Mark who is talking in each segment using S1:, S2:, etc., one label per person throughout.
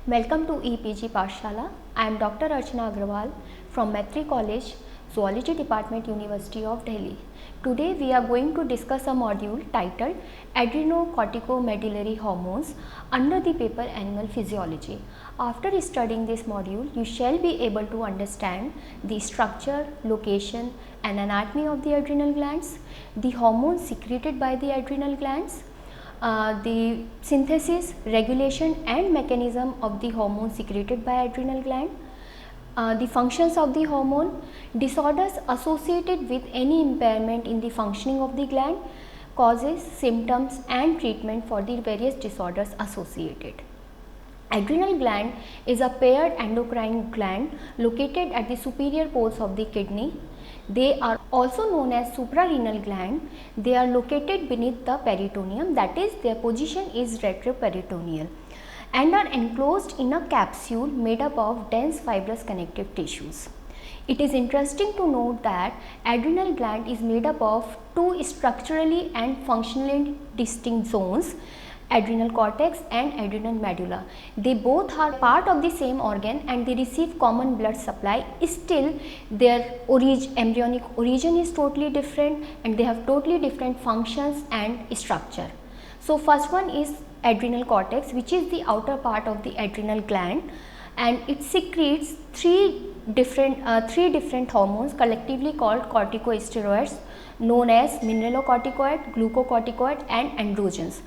S1: Welcome to EPG Pathshala. I am Dr. Archana Agrawal from Maitri College, Zoology Department, University of Delhi. Today we are going to discuss a module titled Adrenocorticomedullary Hormones under the paper Animal Physiology. After studying this module, you shall be able to understand the structure, location and anatomy of the adrenal glands, the hormones secreted by the adrenal glands, the synthesis, regulation and mechanism of the hormone secreted by adrenal gland, the functions of the hormone, disorders associated with any impairment in the functioning of the gland, causes, symptoms and treatment for the various disorders associated. Adrenal gland is a paired endocrine gland located at the superior poles of the kidney. They are also known as suprarenal gland. They are located beneath the peritoneum, that is their position is retroperitoneal, and are enclosed in a capsule made up of dense fibrous connective tissues. It is interesting to note that adrenal gland is made up of two structurally and functionally distinct zones, adrenal cortex and adrenal medulla. They both are part of the same organ and they receive common blood supply. Still their embryonic origin is totally different and they have totally different functions and structure. So first one is adrenal cortex, which is the outer part of the adrenal gland, and it secretes three different hormones collectively called corticosteroids known as mineralocorticoid, glucocorticoid and androgens.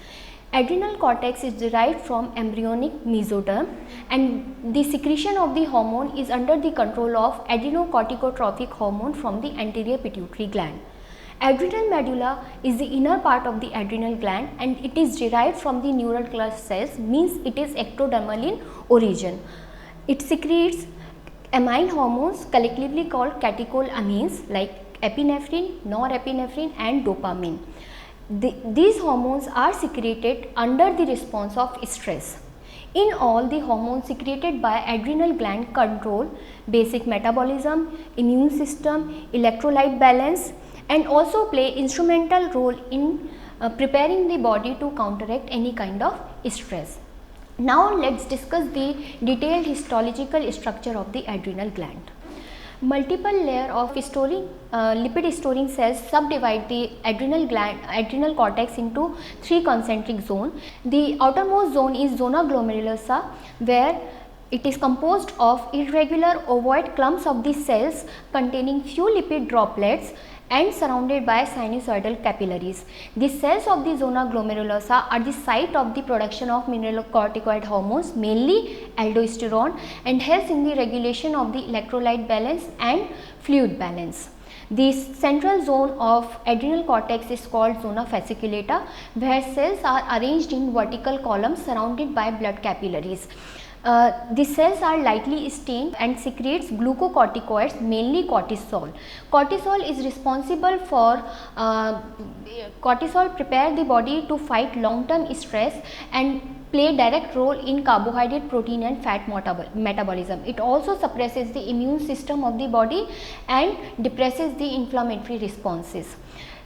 S1: Adrenal cortex is derived from embryonic mesoderm and the secretion of the hormone is under the control of adrenocorticotropic hormone from the anterior pituitary gland. Adrenal medulla is the inner part of the adrenal gland and it is derived from the neural cluster cells, means it is ectodermal in origin. It secretes amine hormones collectively called catecholamines like epinephrine, norepinephrine and dopamine. These hormones are secreted under the response of stress. In all, the hormones secreted by adrenal gland control basic metabolism, immune system, electrolyte balance and also play instrumental role in preparing the body to counteract any kind of stress. Now let's discuss the detailed histological structure of the adrenal gland. Multiple layer of lipid storing cells subdivide the adrenal cortex into three concentric zones. The outermost zone is zona glomerulosa, where it is composed of irregular ovoid clumps of the cells containing few lipid droplets and surrounded by sinusoidal capillaries. The cells of the zona glomerulosa are the site of the production of mineralocorticoid hormones, mainly aldosterone, and helps in the regulation of the electrolyte balance and fluid balance. The central zone of adrenal cortex is called zona fasciculata, where cells are arranged in vertical columns surrounded by blood capillaries. The cells are lightly stained and secretes glucocorticoids, mainly cortisol. Cortisol is responsible for cortisol prepare the body to fight long-term stress and play direct role in carbohydrate, protein and fat metabolism. It also suppresses the immune system of the body and depresses the inflammatory responses.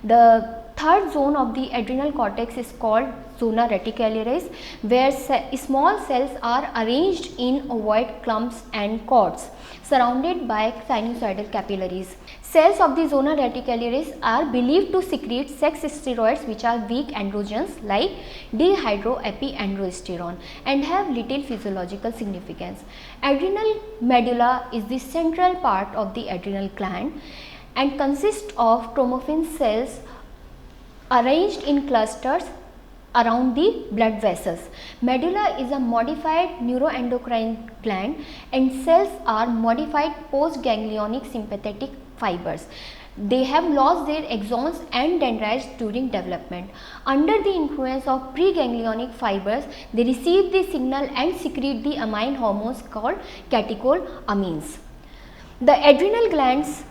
S1: The third zone of the adrenal cortex is called zona reticularis, where small cells are arranged in ovoid clumps and cords surrounded by sinusoidal capillaries. Cells of the zona reticularis are believed to secrete sex steroids, which are weak androgens like dihydroepiandrosterone, and have little physiological significance. Adrenal medulla is the central part of the adrenal gland and consists of chromaffin cells arranged in clusters around the blood vessels. Medulla is a modified neuroendocrine gland and cells are modified postganglionic sympathetic fibers. They have lost their axons and dendrites during development. Under the influence of preganglionic fibers, they receive the signal and secrete the amine hormones called catecholamines. The adrenal glands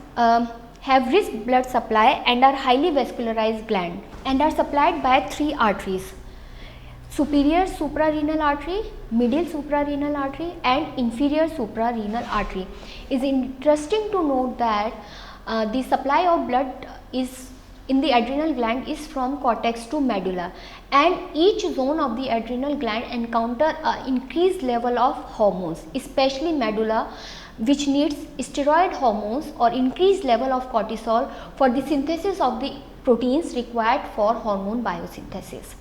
S1: have rich blood supply and are highly vascularized gland and are supplied by three arteries: superior suprarenal artery, middle suprarenal artery and inferior suprarenal artery. It is interesting to note that the supply of blood is in the adrenal gland is from cortex to medulla, and each zone of the adrenal gland encounter a increased level of hormones, especially medulla, which needs steroid hormones or increased level of cortisol for the synthesis of the proteins required for hormone biosynthesis.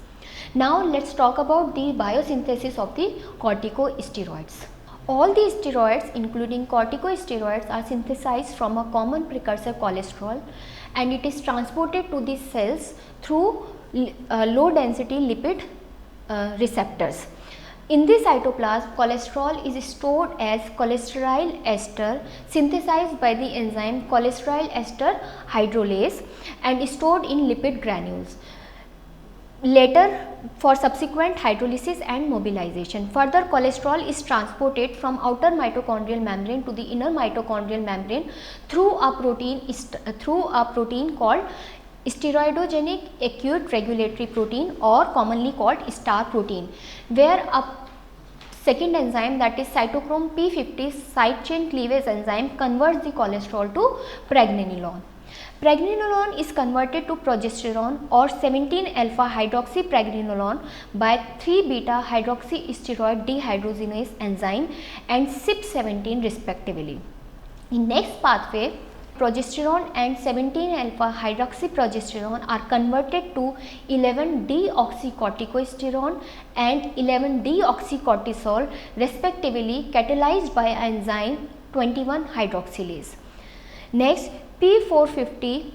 S1: Now let's talk about the biosynthesis of the corticosteroids. All the steroids including corticosteroids are synthesized from a common precursor cholesterol, and it is transported to the cells through low density lipid receptors. In the cytoplasm, cholesterol is stored as cholesterol ester synthesized by the enzyme cholesterol ester hydrolase and stored in lipid granules. Later for subsequent hydrolysis and mobilization. Further, cholesterol is transported from outer mitochondrial membrane to the inner mitochondrial membrane through a protein called steroidogenic acute regulatory protein, or commonly called star protein, where a second enzyme, that is cytochrome P50 side chain cleavage enzyme, converts the cholesterol to pregnenolone. Pregnenolone is converted to progesterone or 17-alpha hydroxypregnenolone by 3-beta hydroxysteroid dehydrogenase enzyme and CYP17 respectively. In next pathway, progesterone and 17-alpha hydroxyprogesterone are converted to 11-deoxycorticosterone and 11-deoxycortisol respectively, catalyzed by enzyme 21-hydroxylase. Next, P450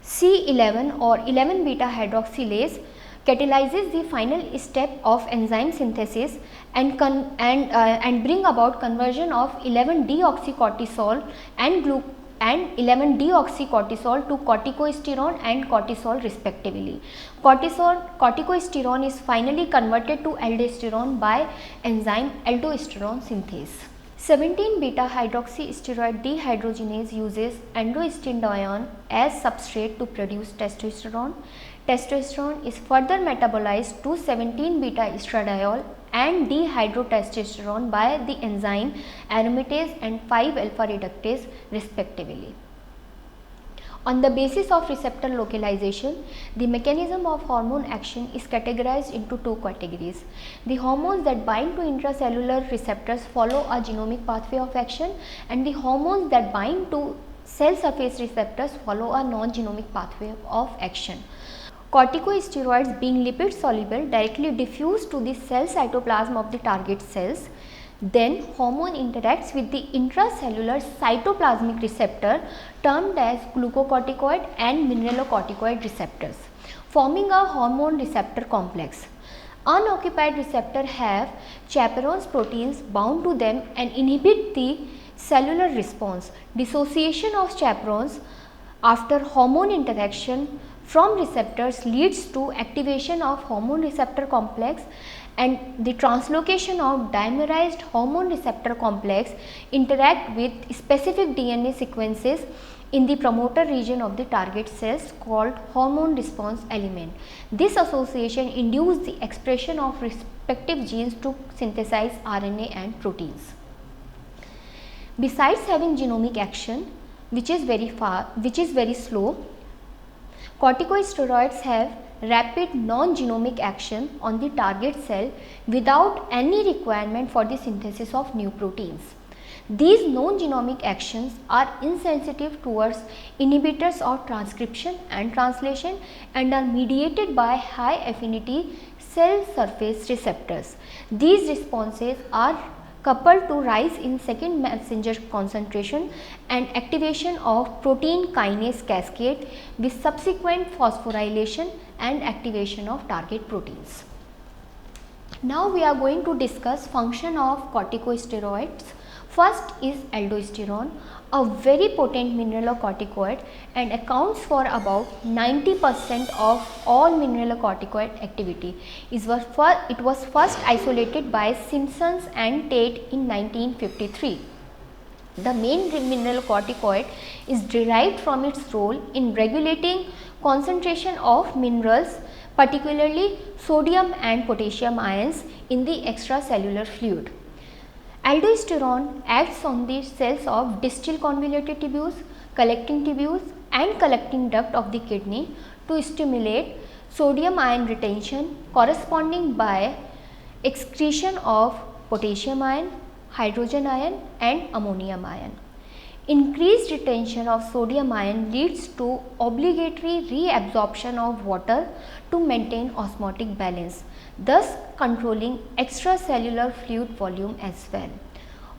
S1: C11 or 11-beta hydroxylase catalyzes the final step of enzyme synthesis and bring about conversion of 11-deoxycortisol and 11-deoxycortisol to corticosterone and cortisol respectively. Corticosterone is finally converted to aldosterone by enzyme aldosterone synthase. 17-beta hydroxysteroid dehydrogenase uses androstenedione as substrate to produce testosterone. Testosterone is further metabolized to 17-beta estradiol and dehydrotestosterone by the enzyme aromatase and 5-alpha reductase respectively. On the basis of receptor localization, the mechanism of hormone action is categorized into two categories. The hormones that bind to intracellular receptors follow a genomic pathway of action, and the hormones that bind to cell surface receptors follow a non-genomic pathway of action. Corticosteroids, being lipid soluble, directly diffuse to the cell cytoplasm of the target cells. Then hormone interacts with the intracellular cytoplasmic receptor termed as glucocorticoid and mineralocorticoid receptors, forming a hormone receptor complex. Unoccupied receptors have chaperones proteins bound to them and inhibit the cellular response. Dissociation of chaperones after hormone interaction from receptors leads to activation of hormone receptor complex, and the translocation of dimerized hormone receptor complex interact with specific DNA sequences in the promoter region of the target cells called hormone response element. This association induces the expression of respective genes to synthesize RNA and proteins. Besides having genomic action, which is very slow, corticosteroids have rapid non-genomic action on the target cell without any requirement for the synthesis of new proteins. These non-genomic actions are insensitive towards inhibitors of transcription and translation and are mediated by high affinity cell surface receptors. These responses are coupled to rise in second messenger concentration and activation of protein kinase cascade with subsequent phosphorylation and activation of target proteins. Now we are going to discuss function of corticosteroids. First is aldosterone, a very potent mineralocorticoid and accounts for about 90% of all mineralocorticoid activity. It was first isolated by Simpson and Tate in 1953. The main mineralocorticoid is derived from its role in regulating concentration of minerals, particularly sodium and potassium ions in the extracellular fluid. Aldosterone acts on the cells of distal convoluted tubules, collecting tubules, and collecting duct of the kidney to stimulate sodium ion retention corresponding by excretion of potassium ion, hydrogen ion and ammonium ion. Increased retention of sodium ion leads to obligatory reabsorption of water to maintain osmotic balance, thus controlling extracellular fluid volume as well.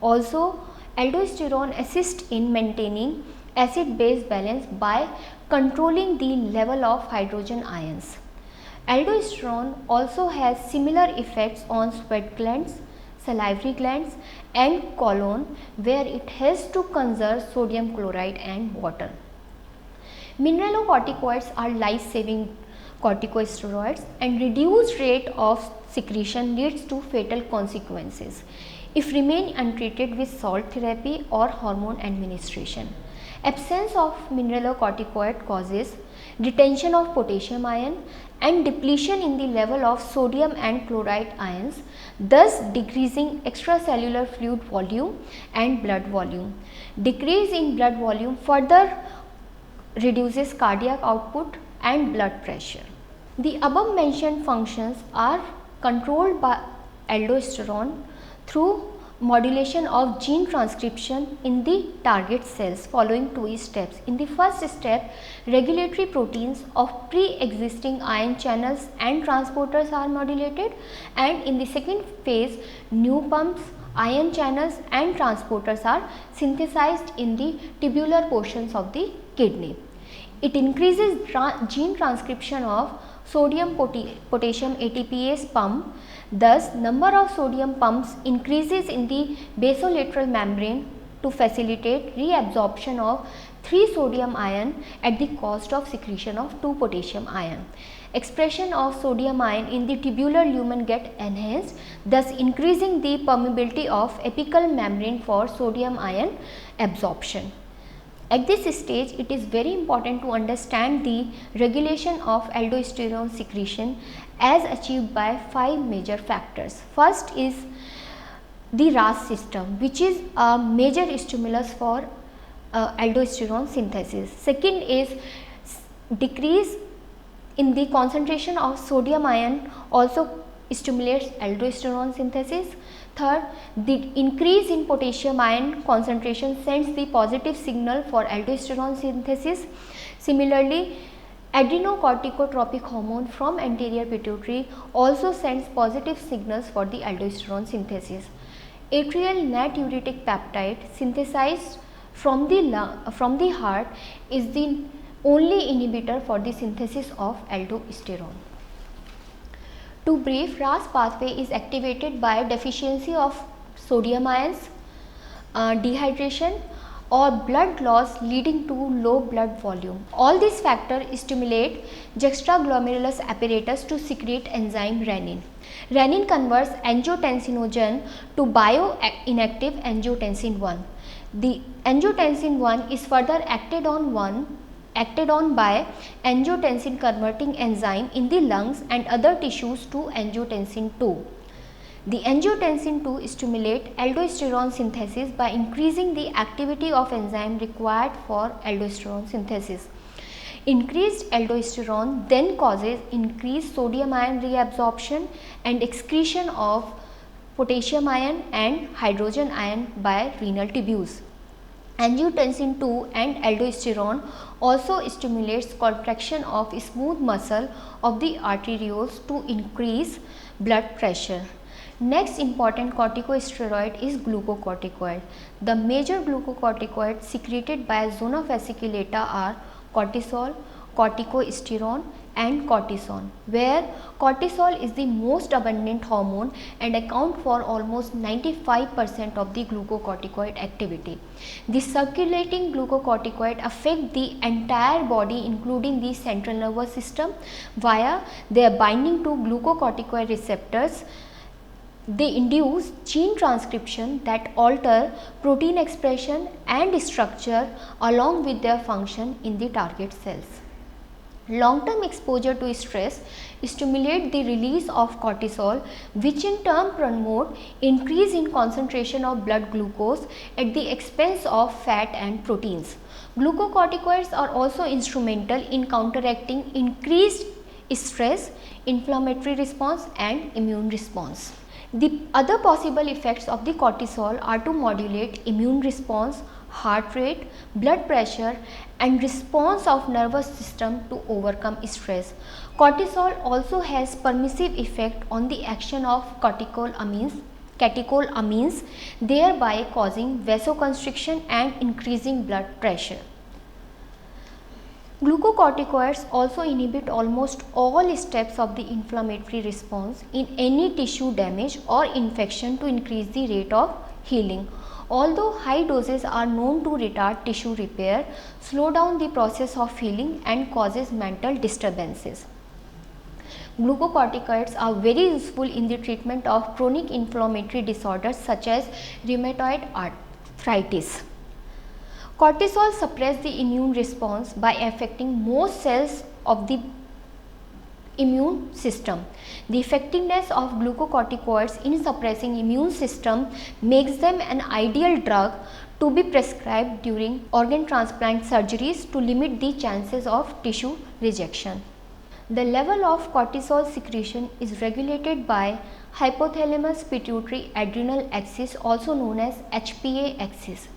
S1: Also, aldosterone assists in maintaining acid-base balance by controlling the level of hydrogen ions. Aldosterone also has similar effects on sweat glands, salivary glands and colon, where it helps to conserve sodium chloride and water. Mineralocorticoids are life-saving corticosteroids, and reduced rate of secretion leads to fatal consequences if remain untreated with salt therapy or hormone administration. Absence of mineralocorticoid causes retention of potassium ion and depletion in the level of sodium and chloride ions, thus decreasing extracellular fluid volume and blood volume. Decrease in blood volume further reduces cardiac output and blood pressure. The above mentioned functions are controlled by aldosterone through modulation of gene transcription in the target cells following two steps. In the first step, regulatory proteins of pre-existing ion channels and transporters are modulated, and in the second phase, new pumps, ion channels and transporters are synthesized in the tubular portions of the kidney. It increases gene transcription of sodium potassium ATPase pump. Thus, number of sodium pumps increases in the basolateral membrane to facilitate reabsorption of 3 sodium ion at the cost of secretion of 2 potassium ion. Expression of sodium ion in the tubular lumen get enhanced, thus increasing the permeability of apical membrane for sodium ion absorption. At this stage, it is very important to understand the regulation of aldosterone secretion as achieved by 5 major factors. First is the RAS system, which is a major stimulus for aldosterone synthesis. Second is decrease in the concentration of sodium ion also stimulates aldosterone synthesis. Third, the increase in potassium ion concentration sends the positive signal for aldosterone synthesis. Similarly, adrenocorticotropic hormone from anterior pituitary also sends positive signals for the aldosterone synthesis. Atrial natriuretic peptide synthesized from the heart is the only inhibitor for the synthesis of aldosterone. To brief, RAS pathway is activated by deficiency of sodium ions, dehydration or blood loss leading to low blood volume. All these factors stimulate juxtaglomerulus apparatus to secrete enzyme renin. Renin converts angiotensinogen to bioinactive angiotensin 1. The angiotensin 1 is further acted on by angiotensin converting enzyme in the lungs and other tissues to angiotensin 2. The angiotensin 2 stimulate aldosterone synthesis by increasing the activity of enzyme required for aldosterone synthesis. Increased aldosterone then causes increased sodium ion reabsorption and excretion of potassium ion and hydrogen ion by renal tubules. Angiotensin 2 and aldosterone also stimulates contraction of smooth muscle of the arterioles to increase blood pressure. Next important corticosteroid is glucocorticoid. The major glucocorticoids secreted by zona fasciculata are cortisol, corticosterone and cortisone, where cortisol is the most abundant hormone and account for almost 95% of the glucocorticoid activity. The circulating glucocorticoid affect the entire body including the central nervous system via their binding to glucocorticoid receptors. They induce gene transcription that alter protein expression and structure along with their function in the target cells. Long-term exposure to stress stimulate the release of cortisol, which in turn promote increase in concentration of blood glucose at the expense of fat and proteins. Glucocorticoids are also instrumental in counteracting increased stress, inflammatory response and immune response. The other possible effects of the cortisol are to modulate immune response, heart rate, blood pressure and response of nervous system to overcome stress. Cortisol also has permissive effect on the action of catecholamines, thereby causing vasoconstriction and increasing blood pressure. Glucocorticoids also inhibit almost all steps of the inflammatory response in any tissue damage or infection to increase the rate of healing. Although high doses are known to retard tissue repair, slow down the process of healing and causes mental disturbances. Glucocorticoids are very useful in the treatment of chronic inflammatory disorders such as rheumatoid arthritis. Cortisol suppresses the immune response by affecting most cells of the immune system. The effectiveness of glucocorticoids in suppressing immune system makes them an ideal drug to be prescribed during organ transplant surgeries to limit the chances of tissue rejection. The level of cortisol secretion is regulated by hypothalamus pituitary adrenal axis, also known as HPA axis.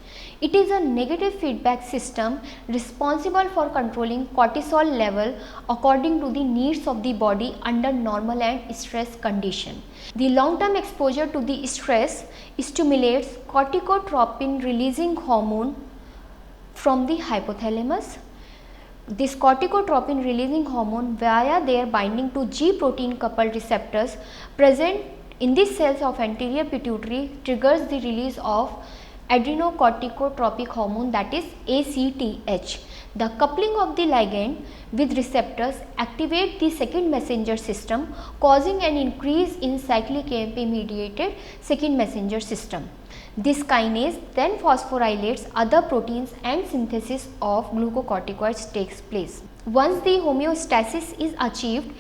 S1: It is a negative feedback system responsible for controlling cortisol level according to the needs of the body under normal and stress condition. The long-term exposure to the stress stimulates corticotropin releasing hormone from the hypothalamus. This corticotropin releasing hormone via their binding to G protein coupled receptors present in the cells of anterior pituitary triggers the release of adrenocorticotropic hormone, that is ACTH. The coupling of the ligand with receptors activate the second messenger system, causing an increase in cyclic AMP mediated second messenger system. This kinase then phosphorylates other proteins and synthesis of glucocorticoids takes place. Once the homeostasis is achieved,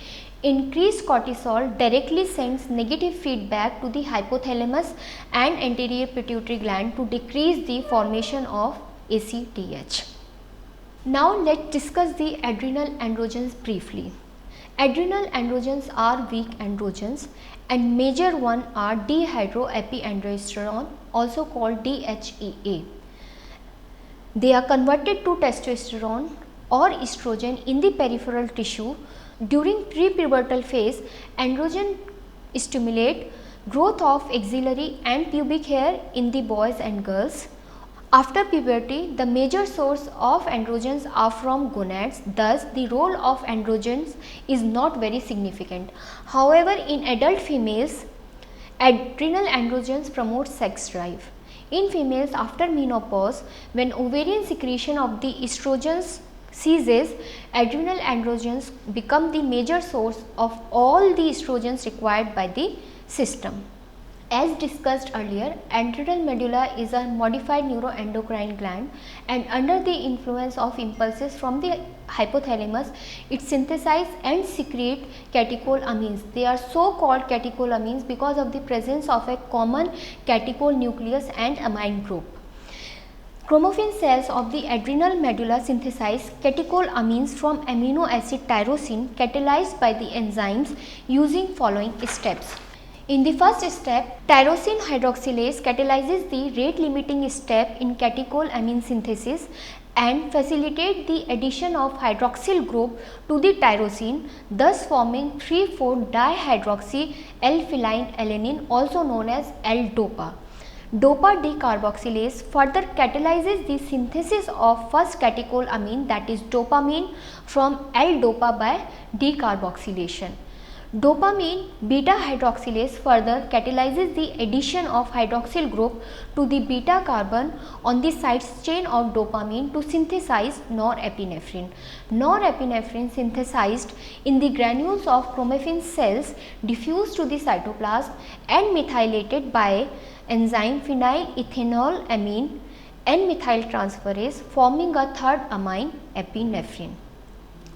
S1: increased cortisol directly sends negative feedback to the hypothalamus and anterior pituitary gland to decrease the formation of ACTH. Now let's discuss the adrenal androgens briefly. Adrenal androgens are weak androgens and major one are dehydroepiandrosterone, also called DHEA. They are converted to testosterone or estrogen in the peripheral tissue. During prepubertal phase, androgen stimulate growth of axillary and pubic hair in the boys and girls. After puberty, the major source of androgens are from gonads, thus the role of androgens is not very significant. However, in adult females, adrenal androgens promote sex drive. In females after menopause, when ovarian secretion of the estrogens ceases, adrenal androgens become the major source of all the estrogens required by the system. As discussed earlier, adrenal medulla is a modified neuroendocrine gland, and under the influence of impulses from the hypothalamus, it synthesizes and secretes catecholamines. They are so called catecholamines because of the presence of a common catechol nucleus and amine group. Chromaffin cells of the adrenal medulla synthesize catecholamines from amino acid tyrosine catalyzed by the enzymes using following steps. In the first step, tyrosine hydroxylase catalyzes the rate limiting step in catecholamine synthesis and facilitate the addition of hydroxyl group to the tyrosine, thus forming 3,4-dihydroxy L-phenylalanine, also known as L-DOPA. DOPA decarboxylase further catalyzes the synthesis of first catecholamine, that is dopamine, from L-DOPA by decarboxylation. Dopamine beta hydroxylase further catalyzes the addition of hydroxyl group to the beta carbon on the side chain of dopamine to synthesize norepinephrine. Norepinephrine synthesized in the granules of chromaffin cells diffuse to the cytoplasm and methylated by enzyme phenylethylamine N-methyltransferase, forming a third amine, epinephrine.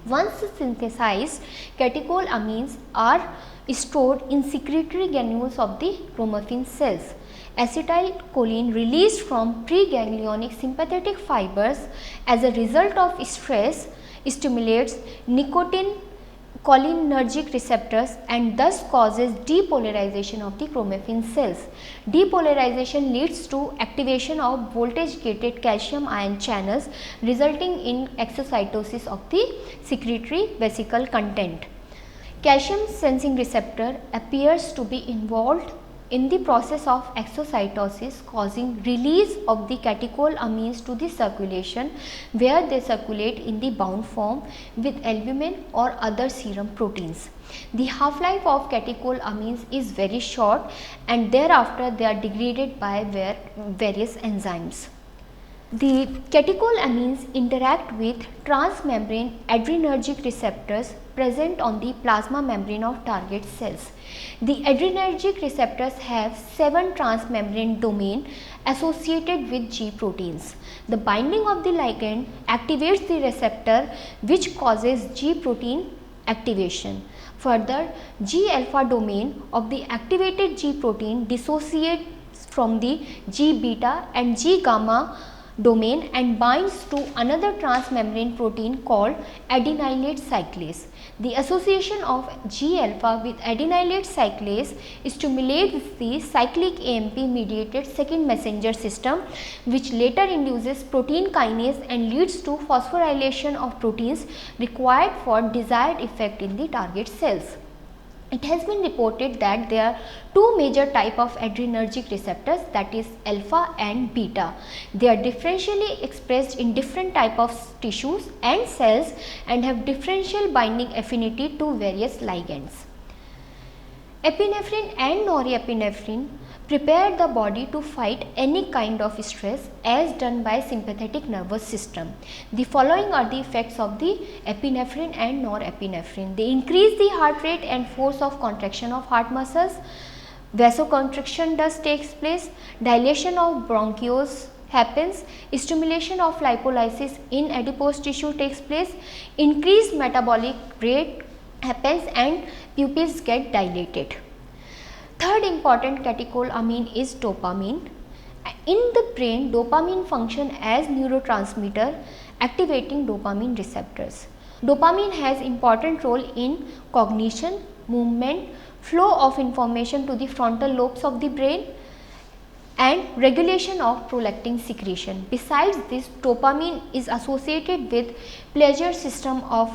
S1: Once synthesized, catecholamines are stored in secretory granules of the chromaffin cells. acetylcholine released from preganglionic sympathetic fibers as a result of stress stimulates nicotine cholinergic receptors and thus causes depolarization of the chromaffin cells. Depolarization leads to activation of voltage gated calcium ion channels resulting in exocytosis of the secretory vesicle content. Calcium sensing receptor appears to be involved in the process of exocytosis, causing release of the catecholamines to the circulation where they circulate in the bound form with albumin or other serum proteins. The half-life of catecholamines is very short and thereafter they are degraded by various enzymes. The catecholamines interact with transmembrane adrenergic receptors present on the plasma membrane of target cells. The adrenergic receptors have 7 transmembrane domains associated with G proteins. The binding of the ligand activates the receptor which causes G protein activation. Further, G alpha domain of the activated G protein dissociates from the G beta and G gamma domain and binds to another transmembrane protein called adenylate cyclase. The association of G alpha with adenylate cyclase stimulates the cyclic AMP mediated second messenger system which later induces protein kinase and leads to phosphorylation of proteins required for desired effect in the target cells. It has been reported that there are 2 major types of adrenergic receptors, that is alpha and beta. They are differentially expressed in different types of tissues and cells and have differential binding affinity to various ligands. Epinephrine and norepinephrine prepare the body to fight any kind of stress as done by sympathetic nervous system. The following are the effects of the epinephrine and norepinephrine. They increase the heart rate and force of contraction of heart muscles. Vasoconstriction does takes place. Dilation of bronchioles happens. Stimulation of lipolysis in adipose tissue takes place. Increased metabolic rate happens and pupils get dilated. Third important catecholamine is dopamine. In the brain, dopamine function as neurotransmitter activating dopamine receptors. Dopamine has important role in cognition, movement, flow of information to the frontal lobes of the brain and regulation of prolactin secretion. Besides this, dopamine is associated with pleasure system of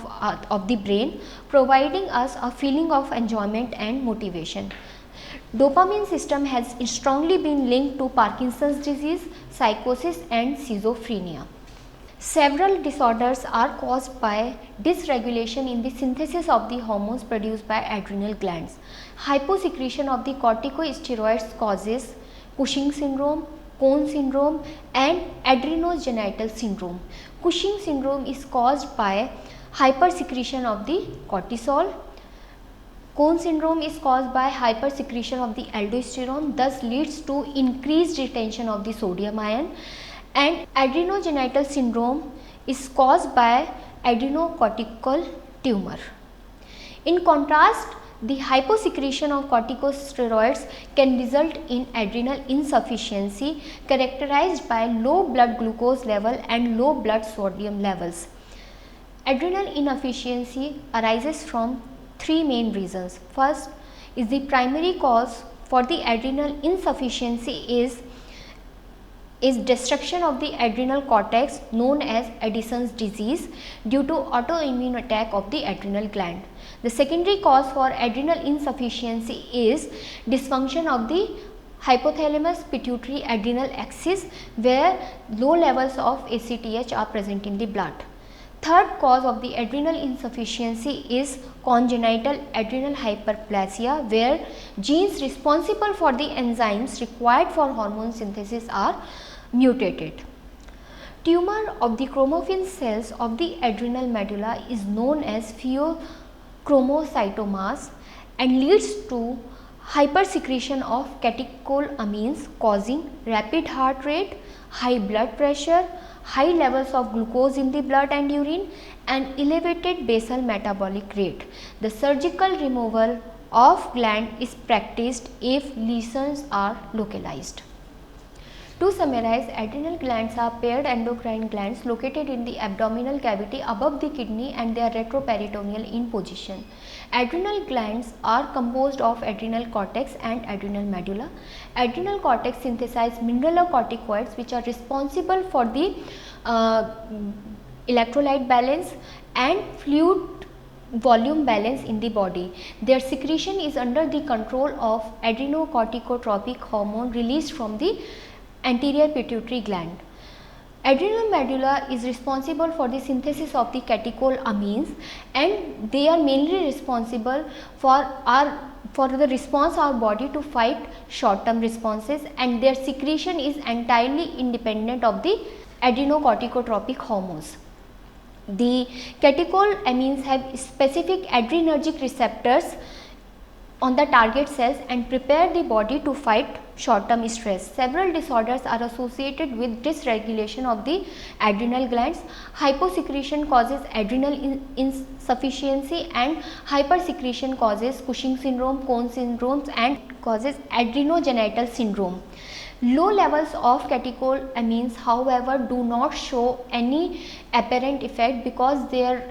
S1: the brain, providing us a feeling of enjoyment and motivation. Dopamine system has strongly been linked to Parkinson's disease, psychosis and schizophrenia. Several disorders are caused by dysregulation in the synthesis of the hormones produced by adrenal glands. Hyposecretion of the corticosteroids causes Cushing syndrome, Cone syndrome and adrenogenital syndrome. Cushing syndrome is caused by hypersecretion of the cortisol. Cone syndrome is caused by hypersecretion of the aldosterone, thus leads to increased retention of the sodium ion, and adrenogenital syndrome is caused by adrenocortical tumor. In contrast, the hyposecretion of corticosteroids can result in adrenal insufficiency characterized by low blood glucose level and low blood sodium levels. Adrenal inefficiency arises from 3 main reasons. First is the primary cause for the adrenal insufficiency is destruction of the adrenal cortex known as Addison's disease due to autoimmune attack of the adrenal gland. The secondary cause for adrenal insufficiency is dysfunction of the hypothalamus pituitary adrenal axis where low levels of ACTH are present in the blood. Third cause of the adrenal insufficiency is congenital adrenal hyperplasia where genes responsible for the enzymes required for hormone synthesis are mutated. Tumor of the chromaffin cells of the adrenal medulla is known as pheochromocytomas and leads to hypersecretion of catecholamines causing rapid heart rate, high blood pressure, high levels of glucose in the blood and urine and elevated basal metabolic rate. The surgical removal of gland is practiced if lesions are localized. To summarize, adrenal glands are paired endocrine glands located in the abdominal cavity above the kidney and they are retroperitoneal in position. Adrenal glands are composed of adrenal cortex and adrenal medulla. Adrenal cortex synthesize mineralocorticoids which are responsible for the electrolyte balance and fluid volume balance in the body. Their secretion is under the control of adrenocorticotropic hormone released from the anterior pituitary gland. Adrenal medulla is responsible for the synthesis of the catecholamines and they are mainly responsible for the response our body to fight short term responses, and their secretion is entirely independent of the adrenocorticotropic hormones. The catecholamines have specific adrenergic receptors on the target cells and prepare the body to fight short term stress. Several disorders are associated with dysregulation of the adrenal glands. Hyposecretion causes adrenal insufficiency and hypersecretion causes Cushing syndrome, Cone syndrome and causes adrenogenital syndrome. Low levels of catecholamines however do not show any apparent effect because their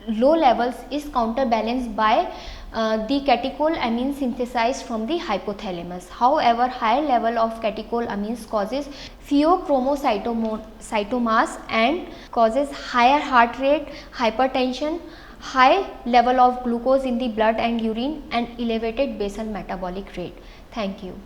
S1: low levels is counterbalanced by the catecholamine synthesized from the hypothalamus. However, higher level of catecholamines causes pheochromocytomas and causes higher heart rate, hypertension, high level of glucose in the blood and urine and elevated basal metabolic rate. Thank you.